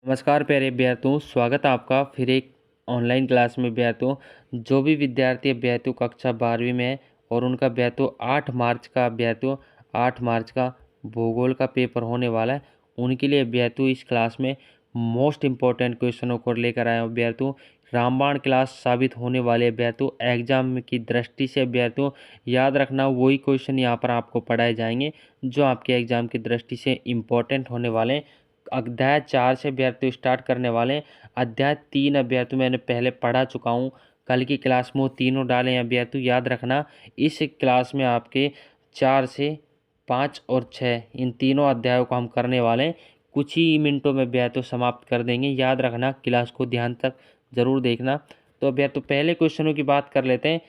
नमस्कार प्यारे अभ्यर्थियों, स्वागत है आपका फिर एक ऑनलाइन क्लास में। अभ्यर्थियों, जो भी विद्यार्थी अभ्यर्थियों कक्षा 12वीं में है और उनका अभ्यर्थियों 8 मार्च का भूगोल का पेपर होने वाला है, उनके लिए अभ्यर्थियों इस क्लास में मोस्ट इम्पोर्टेंट क्वेश्चनों को लेकर आए हैं। अभ्यर्थियों, रामबाण क्लास साबित होने वाले अभ्यर्थियों एग्जाम की दृष्टि से अभ्यर्थियों याद रखना, वही क्वेश्चन यहाँ पर आपको पढ़ाए जाएंगे जो आपके एग्जाम की दृष्टि से इम्पोर्टेंट होने वाले हैं। अध्याय 4 से अभ्यर्थी स्टार्ट करने वाले हैं। अध्याय 3 अभ्यर्थी मैंने पहले पढ़ा चुका हूँ, कल की क्लास में वो तीनों डाले हैं। अभ्यर्थी याद रखना, इस क्लास में आपके 4 से 5 और 6 इन तीनों अध्यायों को हम करने वाले हैं। कुछ ही मिनटों में अभ्यर्थी समाप्त कर देंगे। याद रखना, क्लास को ध्यान तक ज़रूर देखना। तो अभ्यर्थी पहले क्वेश्चनों की बात कर लेते हैं।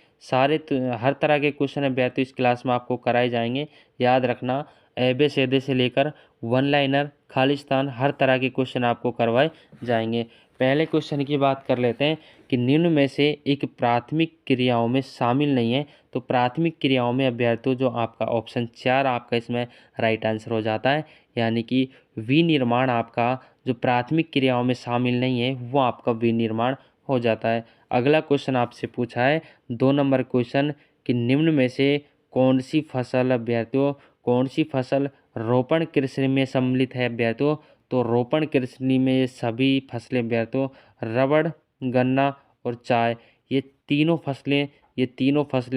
हर तरह के क्वेश्चन अभ्यर्थी इस क्लास में आपको कराए जाएंगे। याद रखना, एबे सीधे से लेकर वन लाइनर, खालिस्तान, हर तरह के क्वेश्चन आपको करवाए जाएंगे। पहले क्वेश्चन की बात कर लेते हैं कि निम्न में से एक प्राथमिक क्रियाओं में शामिल नहीं है। तो प्राथमिक क्रियाओं में अभ्यर्थियों जो आपका ऑप्शन 4 आपका इसमें राइट आंसर हो जाता है, यानी कि विनिर्माण आपका जो प्राथमिक क्रियाओं में शामिल नहीं है वो आपका विनिर्माण हो जाता है। अगला क्वेश्चन आपसे पूछा है 2 नंबर क्वेश्चन कि निम्न में से कौन सी फसल अभ्यर्थियों कौन सी फसल रोपण कृषि में सम्मिलित है अभ्यर्थियों। तो रोपण कृषि में ये सभी फसलें अभ्यर्थियों रबड़, गन्ना और चाय, ये तीनों फसलें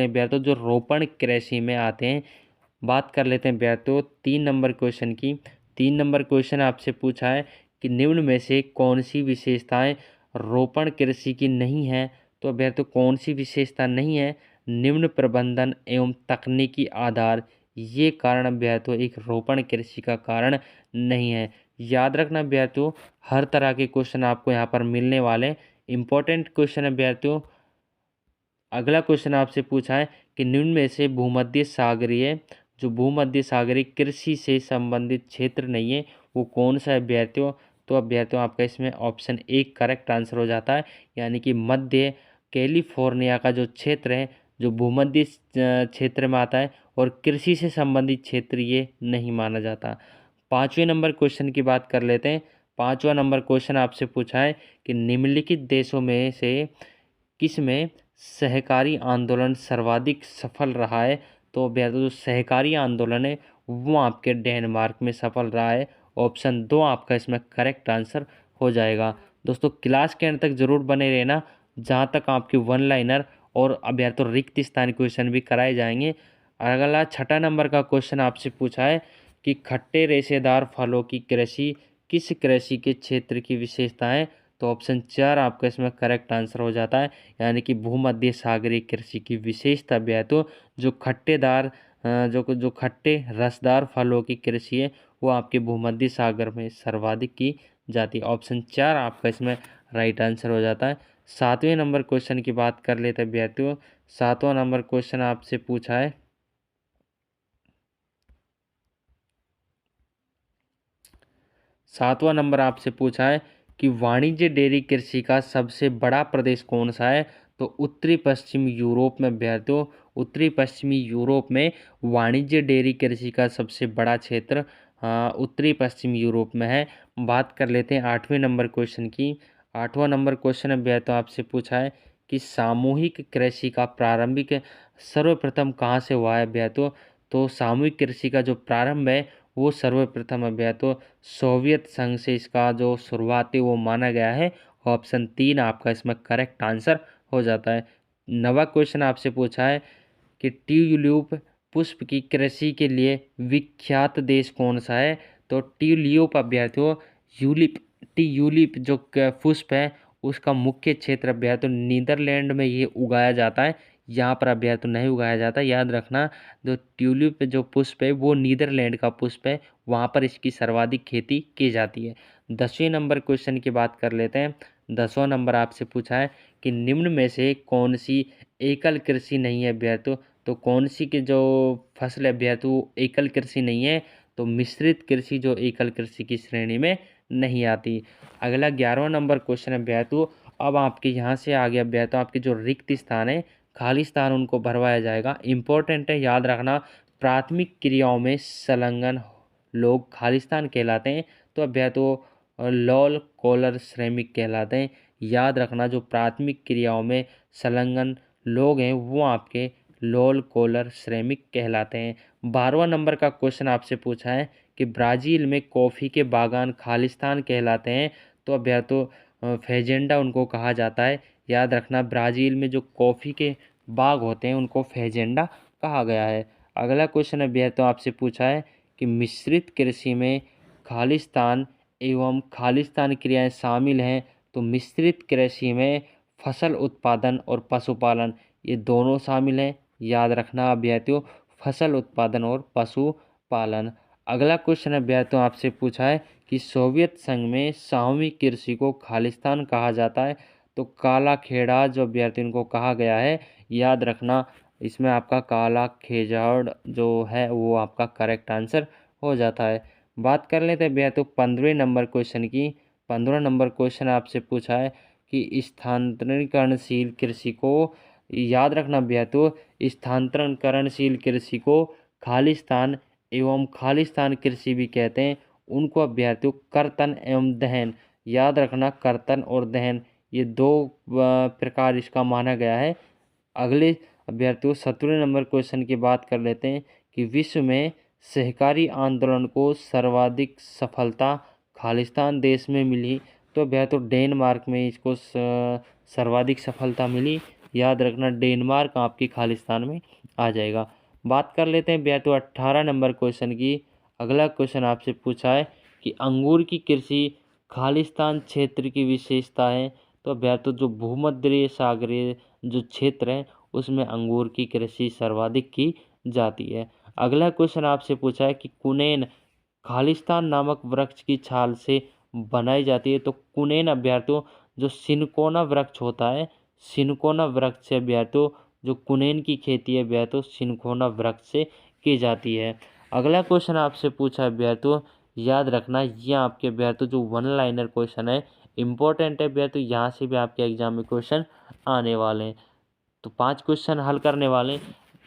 अभ्यर्थियों जो रोपण कृषि में आते हैं। बात कर लेते हैं अभ्यर्थियों 3 नंबर क्वेश्चन की। 3 नंबर क्वेश्चन आपसे पूछा है कि निम्न में से कौन सी विशेषताएं रोपण कृषि की नहीं है। तो अभ्यर्थियों कौन सी विशेषता नहीं है? निम्न प्रबंधन एवं तकनीकी आधार, ये कारण अभ्यर्थियों एक रोपण कृषि का कारण नहीं है। याद रखना अभ्यर्थियों, हर तरह के क्वेश्चन आपको यहाँ पर मिलने वाले इंपॉर्टेंट क्वेश्चन अभ्यर्थियों। अगला क्वेश्चन आपसे पूछा है कि निम्न में से भूमध्य सागरीय कृषि से संबंधित क्षेत्र नहीं है वो कौन सा है अभ्यर्थियों। तो अभ्यर्थियों आपका इसमें ऑप्शन 1 करेक्ट आंसर हो जाता है, यानी कि मध्य कैलिफोर्निया का जो क्षेत्र है जो भूमध्य क्षेत्र में आता है और कृषि से संबंधित क्षेत्र ये नहीं माना जाता। 5वें नंबर क्वेश्चन की बात कर लेते हैं। 5वां नंबर क्वेश्चन आपसे पूछा है कि निम्नलिखित देशों में से किस में सहकारी आंदोलन सर्वाधिक सफल रहा है। तो अभ्यर्थियों जो सहकारी आंदोलन है वो आपके डेनमार्क में सफल रहा है। ऑप्शन 2 आपका इसमें करेक्ट आंसर हो जाएगा। दोस्तों क्लास के अंत तक जरूर बने रहना, जहाँ तक आपकी वन लाइनर और अभ्यर्थियों रिक्त स्थान क्वेश्चन भी कराए जाएंगे। अगला 6 नंबर का क्वेश्चन आपसे पूछा है कि खट्टे रेशेदार फलों की कृषि किस कृषि के क्षेत्र की विशेषता है। तो ऑप्शन 4 आपका इसमें करेक्ट आंसर हो जाता है, यानी कि भूमध्य सागरीय कृषि की विशेषता भी है। तो जो खट्टेदार जो खट्टे रसदार फलों की कृषि है वो आपके भूमध्य सागर में सर्वाधिक की जाती है। ऑप्शन 4 आपका इसमें राइट आंसर हो जाता है। 7वें नंबर क्वेश्चन की बात कर लेते हैं अभ्यर्थियों। 7वां नंबर क्वेश्चन आपसे पूछा है 7वां नंबर आपसे पूछा है कि वाणिज्य डेयरी कृषि का सबसे बड़ा प्रदेश कौन सा है। तो उत्तरी पश्चिमी यूरोप में अभ्यर्थियों उत्तरी पश्चिमी यूरोप में वाणिज्य डेयरी कृषि का सबसे बड़ा क्षेत्र उत्तरी पश्चिमी यूरोप में है। बात कर लेते हैं 8वें नंबर क्वेश्चन की। 8वां नंबर क्वेश्चन अभ्यर्थियों आपसे पूछा है कि सामूहिक कृषि का प्रारंभिक सर्वप्रथम कहाँ से हुआ है अभ्यर्थियों। तो सामूहिक कृषि का जो प्रारंभ है वो सर्वप्रथम अभ्यर्थियों सोवियत संघ से इसका जो शुरुआती वो माना गया है। ऑप्शन 3 आपका इसमें करेक्ट आंसर हो जाता है। 9वां क्वेश्चन आपसे पूछा है कि ट्यूलिप पुष्प की कृषि के लिए विख्यात देश कौन सा है। तो ट्यूलिप अभ्यर्थियों ट्यूलिप जो पुष्प है उसका मुख्य क्षेत्र अभ्यर्थियों नीदरलैंड में ये उगाया जाता है, यहाँ पर अभ्यर्थियों नहीं उगाया जाता। याद रखना, जो ट्यूलिप जो पुष्प है वो नीदरलैंड का पुष्प है, वहाँ पर इसकी सर्वाधिक खेती की जाती है। 10वें नंबर क्वेश्चन की बात कर लेते हैं। 10वां नंबर आपसे पूछा है कि निम्न में से कौन सी एकल कृषि नहीं है अभ्यर्थियों। तो कौन सी की जो फसल अभ्यर्थियों एकल कृषि नहीं है। तो मिश्रित कृषि जो एकल कृषि की श्रेणी में नहीं आती। अगला 11वां नंबर क्वेश्चन अभ्यर्थियों, अब आपके यहाँ से आ गया अभ्यर्थियों आपके जो रिक्त स्थान है खाली स्थान उनको भरवाया जाएगा। इंपॉर्टेंट है, याद रखना, प्राथमिक क्रियाओं में संलग्न लोग खालिस्तान कहलाते हैं। तो अभ्यर्थियों और लॉल कॉलर श्रमिक कहलाते हैं। याद रखना, जो प्राथमिक क्रियाओं में संलग्न लोग हैं वो आपके लॉल कॉलर श्रमिक कहलाते हैं। 12वां नंबर का क्वेश्चन आपसे पूछा है कि ब्राज़ील में कॉफ़ी के बागान खालिस्तान कहलाते हैं, तो अभ्यर्थियों फेजेंडा उनको कहा जाता है। याद रखना, ब्राज़ील में जो कॉफ़ी के बाग होते हैं उनको फेजेंडा कहा गया है। अगला क्वेश्चन अभ्यर्थियों आपसे पूछा है कि मिश्रित कृषि में खालिस्तान एवं खालिस्तान क्रियाएं शामिल हैं, तो मिश्रित कृषि में फसल उत्पादन और पशुपालन ये दोनों शामिल हैं। याद रखना अभ्यर्थियों, फसल उत्पादन और पशुपालन। अगला क्वेश्चन अभ्यर्थियों आपसे पूछा है कि सोवियत संघ में सामूहिक कृषि को खालिस्तान कहा जाता है, तो काला खेड़ा जो अभ्यर्थियों को कहा गया है। याद रखना, इसमें आपका काला खेजाड़ जो है वो आपका करेक्ट आंसर हो जाता है। बात कर लेते हैं भैया तो 15वें नंबर क्वेश्चन की। 15वां नंबर क्वेश्चन आपसे पूछा है कि स्थानांतरणशील कृषि को, याद रखना भैया तो स्थानांतरणशील कृषि को खालिस्तान एवं खालिस्तान कृषि भी कहते हैं। उनको अभ्यर्थियों कर्तन एवं दहन, याद रखना कर्तन और दहन ये दो प्रकार इसका माना गया है। अगले अभ्यर्थियों 17वें नंबर क्वेश्चन की बात कर लेते हैं कि विश्व में सहकारी आंदोलन को सर्वाधिक सफलता खालिस्तान देश में मिली, तो अभ्यर्थियों डेनमार्क में इसको सर्वाधिक सफलता मिली। याद रखना डेनमार्क आपकी खालिस्तान में आ जाएगा। बात कर लेते हैं अभ्यर्थियों 18 नंबर क्वेश्चन की। अगला क्वेश्चन आपसे पूछा है कि अंगूर की कृषि खालिस्तान क्षेत्र की विशेषता है, तो अभ्यर्थियों जो भूमध्य सागरीय जो क्षेत्र है उसमें अंगूर की कृषि सर्वाधिक की जाती है। अगला क्वेश्चन आपसे पूछा है कि कुनेन खालिस्तान नामक वृक्ष की छाल से बनाई जाती है, तो कुनेन अभ्यर्थियों जो सिनकोना वृक्ष होता है, सिनकोना वृक्ष से अभ्यर्थियों जो कुनेन की खेती है अभ्यर्थियों सिनकोना वृक्ष से की जाती है। अगला क्वेश्चन आपसे पूछा अभ्यर्थियों, याद रखना ये आपके अभ्यर्थियों जो वन लाइनर क्वेश्चन है इंपॉर्टेंट है अभ्यर्थियों, यहाँ से भी आपके एग्जाम में क्वेश्चन आने वाले हैं। तो 5 क्वेश्चन हल करने वाले।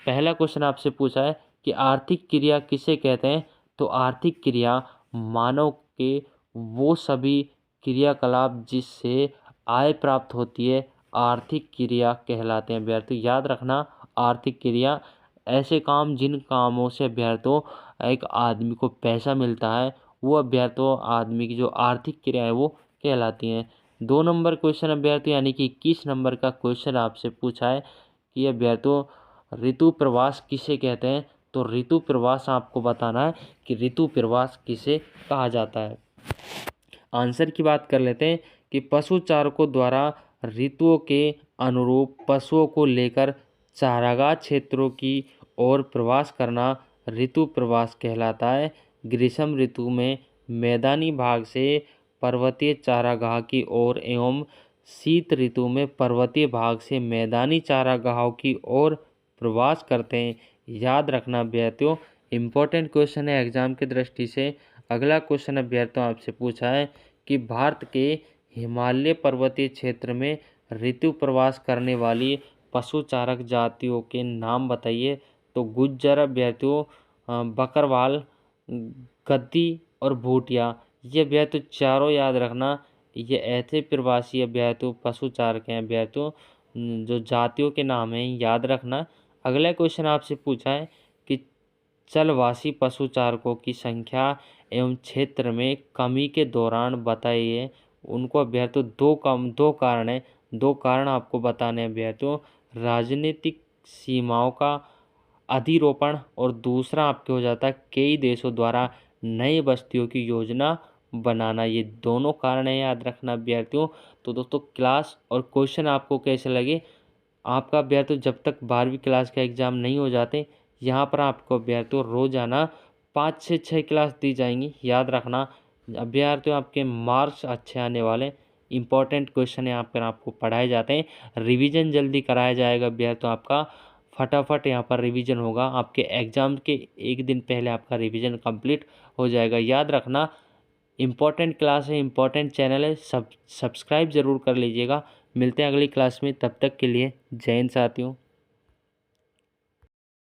पहला क्वेश्चन आपसे पूछा है कि आर्थिक क्रिया किसे कहते हैं, तो आर्थिक क्रिया मानव के वो सभी क्रियाकलाप जिससे आय प्राप्त होती है आर्थिक क्रिया कहलाते हैं अभ्यर्थियों। याद रखना आर्थिक क्रिया ऐसे काम जिन कामों से अभ्यर्थियों एक आदमी को पैसा मिलता है वो अभ्यर्थियों आदमी की जो आर्थिक क्रिया है वो कहलाती हैं। 2 नंबर क्वेश्चन अभ्यर्थियों यानी कि 21 नंबर का क्वेश्चन आपसे पूछा है कि अभ्यर्थियों ऋतु प्रवास किसे कहते हैं, तो ऋतु प्रवास आपको बताना है कि ऋतु प्रवास किसे कहा जाता है। आंसर की बात कर लेते हैं कि पशु चारकों द्वारा ऋतुओं के अनुरूप पशुओं को लेकर चारागाह क्षेत्रों की ओर प्रवास करना ऋतु प्रवास कहलाता है। ग्रीष्म ऋतु में मैदानी भाग से पर्वतीय चारागाह की ओर एवं शीत ऋतु में पर्वतीय भाग से मैदानी चारागाहों की ओर प्रवास करते हैं। याद रखना अभ्यर्थियों इम्पोर्टेंट क्वेश्चन है एग्जाम की दृष्टि से। अगला क्वेश्चन अभ्यर्थियों आपसे पूछा है कि भारत के हिमालय पर्वतीय क्षेत्र में ऋतु प्रवास करने वाली पशुचारक जातियों के नाम बताइए, तो गुज्जर अभ्यर्थियों बकरवाल गद्दी और भूटिया ये अभ्यर्थियों चारों याद रखना ये ऐसे प्रवासी अभ्यर्थियों पशुचारक हैं अभ्यर्थियों जो जातियों के नाम हैं याद रखना। अगला क्वेश्चन आपसे पूछा है कि चलवासी पशुचारकों की संख्या एवं क्षेत्र में कमी के दौरान बताइए। उनको अभ्यर्थियों दो कारण हैं, दो कारण आपको बताने हैं अभ्यर्थियों, राजनीतिक सीमाओं का अधिरोपण और दूसरा आपके हो जाता है कई देशों द्वारा नई बस्तियों की योजना बनाना। ये दोनों कारण है याद रखना अभ्यर्थियों। तो दोस्तों क्लास और क्वेश्चन आपको कैसे लगे, आपका अभ्यर्थियों जब तक 12वीं क्लास का एग्ज़ाम नहीं हो जाते यहाँ पर आपको अभ्यर्थियों रोजाना 5 से 6 क्लास दी जाएंगी। याद रखना अभ्यर्थियों आपके मार्क्स अच्छे आने वाले, इंपॉर्टेंट क्वेश्चन यहाँ पर आपको पढ़ाए जाते हैं। रिवीजन जल्दी कराया जाएगा अभ्यर्थियों, आपका फटाफट यहाँ पर रिवीजन होगा, आपके एग्ज़ाम के एक दिन पहले आपका रिवीजन कंप्लीट हो जाएगा। याद रखना इम्पॉर्टेंट क्लास है, इम्पॉर्टेंट चैनल है, सब्सक्राइब ज़रूर कर लीजिएगा। मिलते हैं अगली क्लास में, तब तक के लिए जय हिंद साथियों।